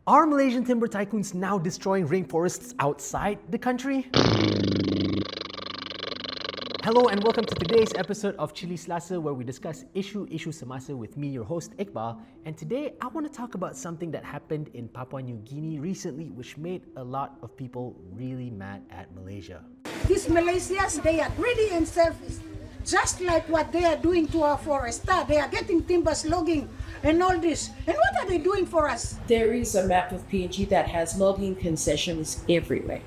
Are Malaysian timber tycoons now destroying rainforests outside the country? Hello and welcome to today's episode of CILISELASA, where we discuss issue semasa with me, your host Iqbal. And today I want to talk about something that happened in Papua New Guinea recently, which made a lot of people really mad at Malaysia. These Malaysians, they are greedy and selfish. Just like what they are doing to our forest. They are getting timbers logging and all this. And what are they doing for us? There is a map of PNG that has logging concessions everywhere.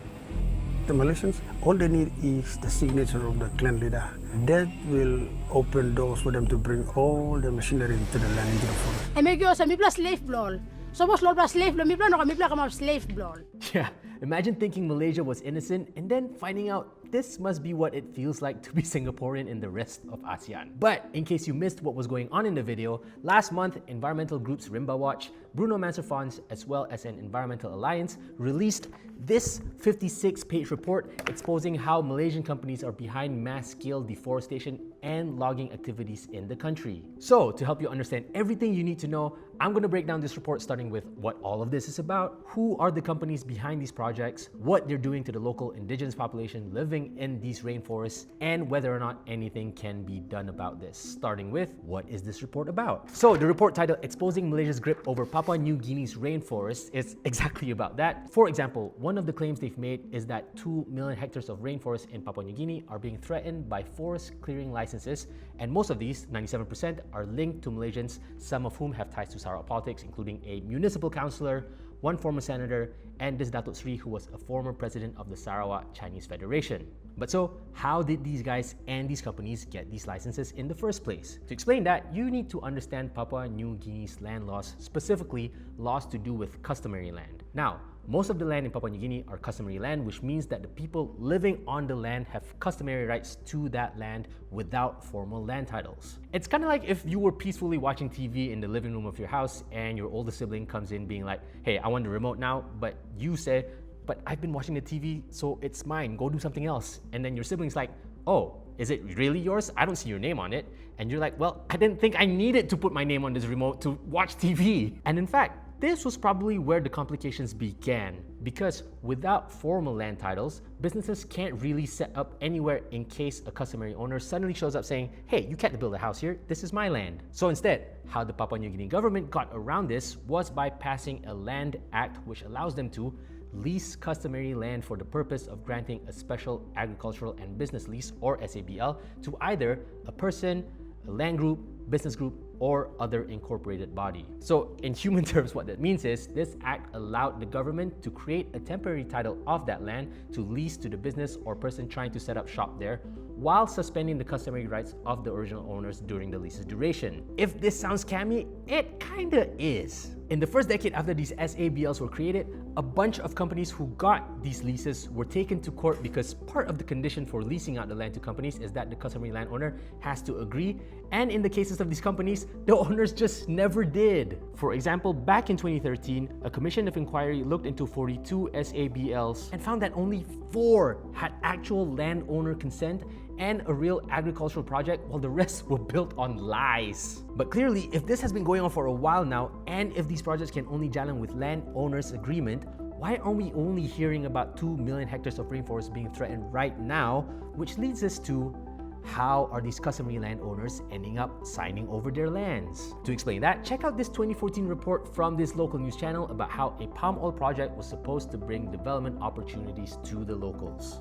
The Malaysians, all they need is the signature of the clan leader. That will open doors for them to bring all the machinery into the land, into the forest. And make you some slave blood. So much slave blood, slave blood. Yeah, imagine thinking Malaysia was innocent and then finding out this must be what it feels like to be Singaporean in the rest of ASEAN. But in case you missed what was going on in the video, last month, environmental groups Rimba Watch, Bruno Manserfonds, as well as an environmental alliance released this 56-page report exposing how Malaysian companies are behind mass-scale deforestation and logging activities in the country. So, to help you understand everything you need to know, I'm going to break down this report starting with what all of this is about, who are the companies behind these projects, what they're doing to the local indigenous population living in these rainforests, and whether or not anything can be done about this. Starting with, what is this report about? So, the report titled Exposing Malaysia's Grip Over Papua New Guinea's Rainforests is exactly about that. For example, one of the claims they've made is that 2 million hectares of rainforest in Papua New Guinea are being threatened by forest clearing licenses, and most of these, 97%, are linked to Malaysians, some of whom have ties to Sarawak politics, including a municipal councillor, one former senator, and this Datuk Sri, who was a former president of the Sarawak Chinese Federation. But so, how did these guys and these companies get these licenses in the first place? To explain that, you need to understand Papua New Guinea's land laws, specifically laws to do with customary land. Now, most of the land in Papua New Guinea are customary land, which means that the people living on the land have customary rights to that land without formal land titles. It's kind of like if you were peacefully watching TV in the living room of your house and your older sibling comes in being like, hey, I want the remote now, but you say, but I've been watching the TV, so it's mine, go do something else. And then your sibling's like, oh, is it really yours? I don't see your name on it. And you're like, well, I didn't think I needed to put my name on this remote to watch TV. And in fact, this was probably where the complications began, because without formal land titles, businesses can't really set up anywhere in case a customary owner suddenly shows up saying, hey, you can't build a house here, this is my land. So instead, how the Papua New Guinea government got around this was by passing a land act which allows them to lease customary land for the purpose of granting a special agricultural and business lease, or SABL, to either a person, a land group, business group, or other incorporated body. So in human terms, what that means is this act allowed the government to create a temporary title of that land to lease to the business or person trying to set up shop there, while suspending the customary rights of the original owners during the lease's duration. If this sounds scammy, it kinda is. In the first decade after these SABLs were created, a bunch of companies who got these leases were taken to court because part of the condition for leasing out the land to companies is that the customary landowner has to agree, and in the cases of these companies, the owners just never did. For example, back in 2013, a commission of inquiry looked into 42 SABLs and found that only 4 had actual landowner consent and a real agricultural project, while the rest were built on lies. But clearly, if this has been going on for a while now, and if these projects can only jalan with landowners' agreement, why aren't we only hearing about 2 million hectares of rainforest being threatened right now? Which leads us to, how are these customary landowners ending up signing over their lands? To explain that, check out this 2014 report from this local news channel about how a palm oil project was supposed to bring development opportunities to the locals.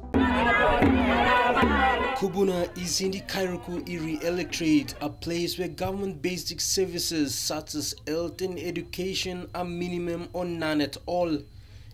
Kubuna is in the Kairuku Iri electorate, a place where government basic services such as health and education are minimum or none at all.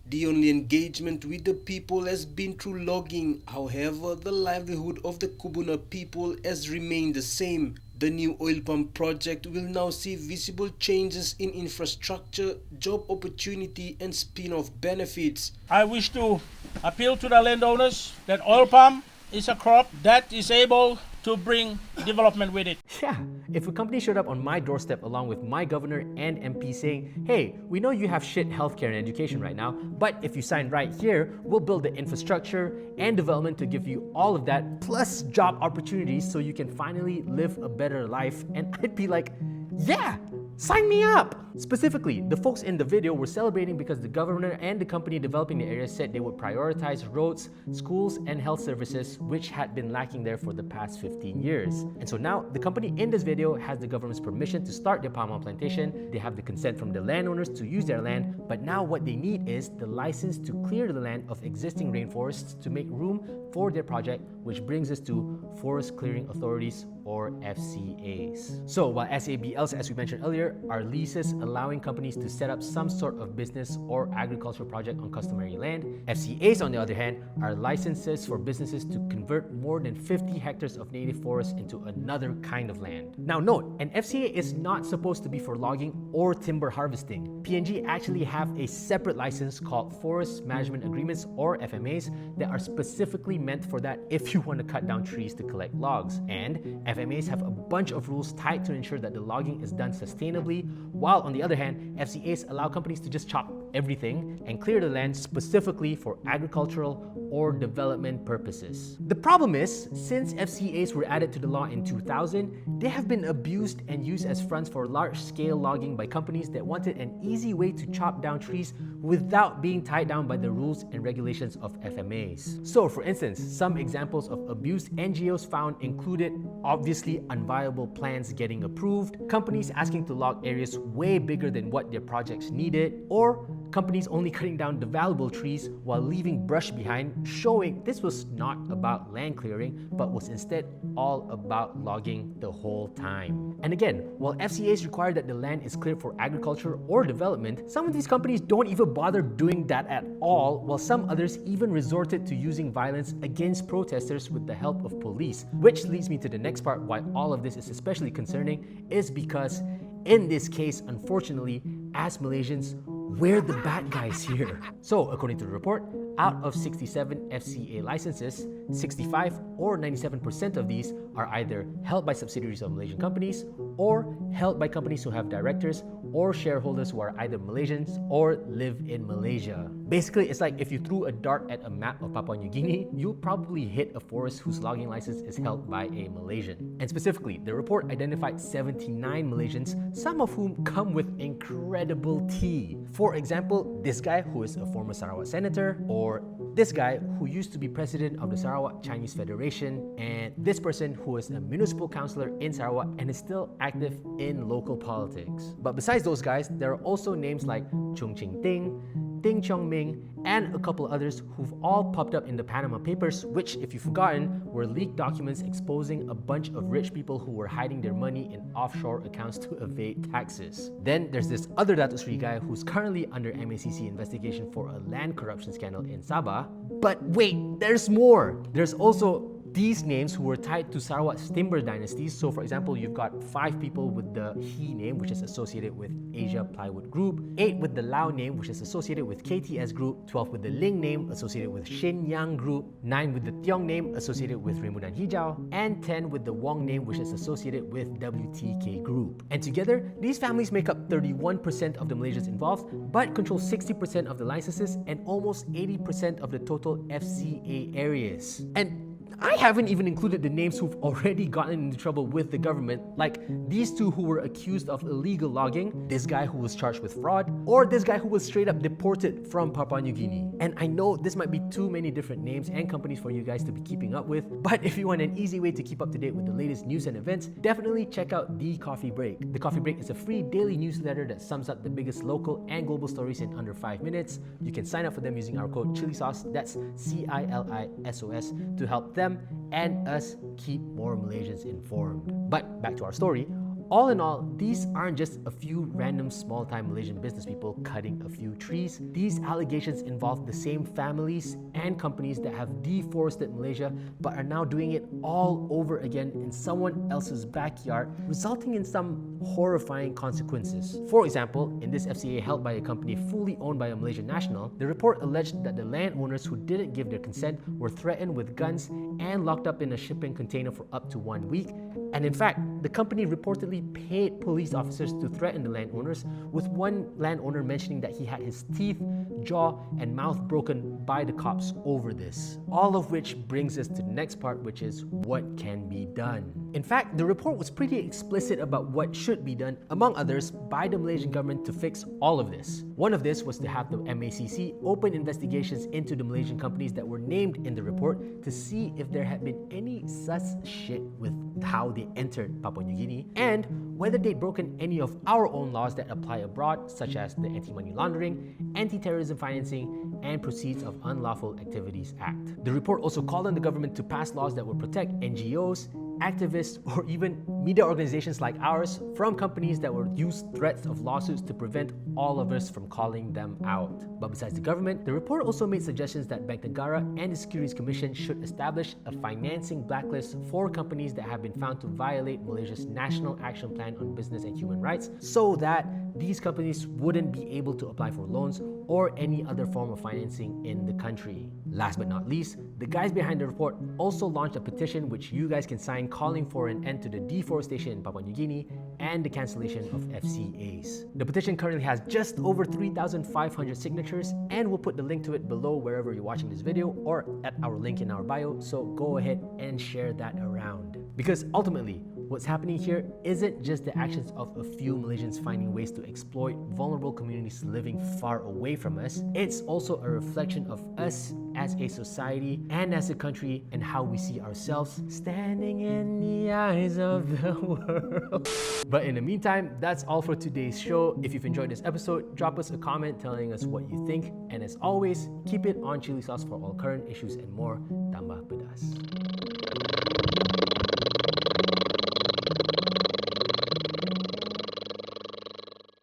The only engagement with the people has been through logging. However, the livelihood of the Kubuna people has remained the same. The new oil pump project will now see visible changes in infrastructure, job opportunity, and spin-off benefits. I wish to appeal to the landowners that oil palm is a crop that is able to bring development with it. Yeah, if a company showed up on my doorstep along with my governor and MP saying, hey, we know you have shit healthcare and education right now, but if you sign right here, we'll build the infrastructure and development to give you all of that, plus job opportunities so you can finally live a better life. And I'd be like, yeah, Sign me up! Specifically, the folks in the video were celebrating because the governor and the company developing the area said they would prioritize roads, schools, and health services, which had been lacking there for the past 15 years. And so now, the company in this video has the government's permission to start their palm oil plantation. They have the consent from the landowners to use their land, but now what they need is the license to clear the land of existing rainforests to make room for their project, which brings us to Forest Clearing Authorities, or FCAs. So while SABLs, as we mentioned earlier, are leases allowing companies to set up some sort of business or agricultural project on customary land, FCAs, on the other hand, are licenses for businesses to convert more than 50 hectares of native forest into another kind of land. Now note, an FCA is not supposed to be for logging or timber harvesting. PNG actually have a separate license called Forest Management Agreements, or FMAs, that are specifically meant for that if you want to cut down trees to collect logs. And FMAs have a bunch of rules tied to ensure that the logging is done sustainably, while on the other hand, FCAs allow companies to just chop everything and clear the land specifically for agricultural or development purposes. The problem is, since FCAs were added to the law in 2000, they have been abused and used as fronts for large-scale logging by companies that wanted an easy way to chop down trees without being tied down by the rules and regulations of FMAs. So for instance, some examples of abused NGOs found included obviously unviable plans getting approved, companies asking to log areas way bigger than what their projects needed, or companies only cutting down the valuable trees while leaving brush behind, showing this was not about land clearing, but was instead all about logging the whole time. And again, while FCAs require that the land is cleared for agriculture or development, some of these companies don't even bother doing that at all, while some others even resorted to using violence against protesters with the help of police. Which leads me to the next part why all of this is especially concerning, is because in this case, unfortunately, as Malaysians, we're the bad guys here. So, according to the report, out of 67 FCA licenses, 65 or 97% of these are either held by subsidiaries of Malaysian companies or held by companies who have directors or shareholders who are either Malaysians or live in Malaysia. Basically, it's like if you threw a dart at a map of Papua New Guinea, you'll probably hit a forest whose logging license is held by a Malaysian. And specifically, the report identified 79 Malaysians, some of whom come with incredible tea. For example, this guy who is a former Sarawak senator, or this guy who used to be president of the Sarawak Chinese Federation, and this person who is a municipal councillor in Sarawak and is still active in local politics. But besides those guys, there are also names like Chung Ching Ting, Ding Chong Ming, and a couple others who've all popped up in the Panama Papers, which, if you've forgotten, were leaked documents exposing a bunch of rich people who were hiding their money in offshore accounts to evade taxes. Then there's this other Datuk Sri guy who's currently under MACC investigation for a land corruption scandal in Sabah. But wait, there's more! There's also these names who were tied to Sarawak's timber dynasties. So for example, you've got 5 people with the He name, which is associated with Asia Plywood Group, 8 with the Lau name, which is associated with KTS Group, 12 with the Ling name, associated with Shin Yang Group, 9 with the Tiong name, associated with Rambutan Hijau, and 10 with the Wong name, which is associated with WTK Group. And together, these families make up 31% of the Malaysians involved, but control 60% of the licenses and almost 80% of the total FCA areas. And I haven't even included the names who've already gotten into trouble with the government, like these 2 who were accused of illegal logging, this guy who was charged with fraud, or this guy who was straight up deported from Papua New Guinea. And I know this might be too many different names and companies for you guys to be keeping up with, but if you want an easy way to keep up to date with the latest news and events, definitely check out The Coffee Break. The Coffee Break is a free daily newsletter that sums up the biggest local and global stories in under 5 minutes. You can sign up for them using our code CILISELASA, that's CILISEOS, to help them and us keep more Malaysians informed. But back to our story. All in all, these aren't just a few random small-time Malaysian business people cutting a few trees. These allegations involve the same families and companies that have deforested Malaysia but are now doing it all over again in someone else's backyard, resulting in some horrifying consequences. For example, in this FCA held by a company fully owned by a Malaysian national, the report alleged that the landowners who didn't give their consent were threatened with guns and locked up in a shipping container for up to 1 week. And in fact, the company reportedly paid police officers to threaten the landowners, with one landowner mentioning that he had his teeth, jaw, and mouth broken by the cops over this. All of which brings us to the next part, which is what can be done. In fact, the report was pretty explicit about what should be done, among others, by the Malaysian government to fix all of this. One of this was to have the MACC open investigations into the Malaysian companies that were named in the report to see if there had been any sus shit with how they entered Papua New Guinea and whether they'd broken any of our own laws that apply abroad, such as the Anti-Money Laundering, Anti-Terrorism Financing, and Proceeds of Unlawful Activities Act. The report also called on the government to pass laws that would protect NGOs, activists, or even media organizations like ours from companies that would use threats of lawsuits to prevent all of us from calling them out. But besides the government, the report also made suggestions that Bank Negara and the Securities Commission should establish a financing blacklist for companies that have been found to violate Malaysia's National Action Plan on Business and Human Rights, so that these companies wouldn't be able to apply for loans or any other form of financing in the country. Last but not least, the guys behind the report also launched a petition which you guys can sign calling for an end to the deforestation in Papua New Guinea and the cancellation of FCAs. The petition currently has just over 3,500 signatures, and we'll put the link to it below wherever you're watching this video or at our link in our bio, so go ahead and share that around. Because ultimately, what's happening here isn't just the actions of a few Malaysians finding ways to exploit vulnerable communities living far away from us. It's also a reflection of us as a society and as a country and how we see ourselves standing in the eyes of the world. But in the meantime, that's all for today's show. If you've enjoyed this episode, drop us a comment telling us what you think. And as always, keep it on Chili Sauce for all current issues and more. Tambah pedas.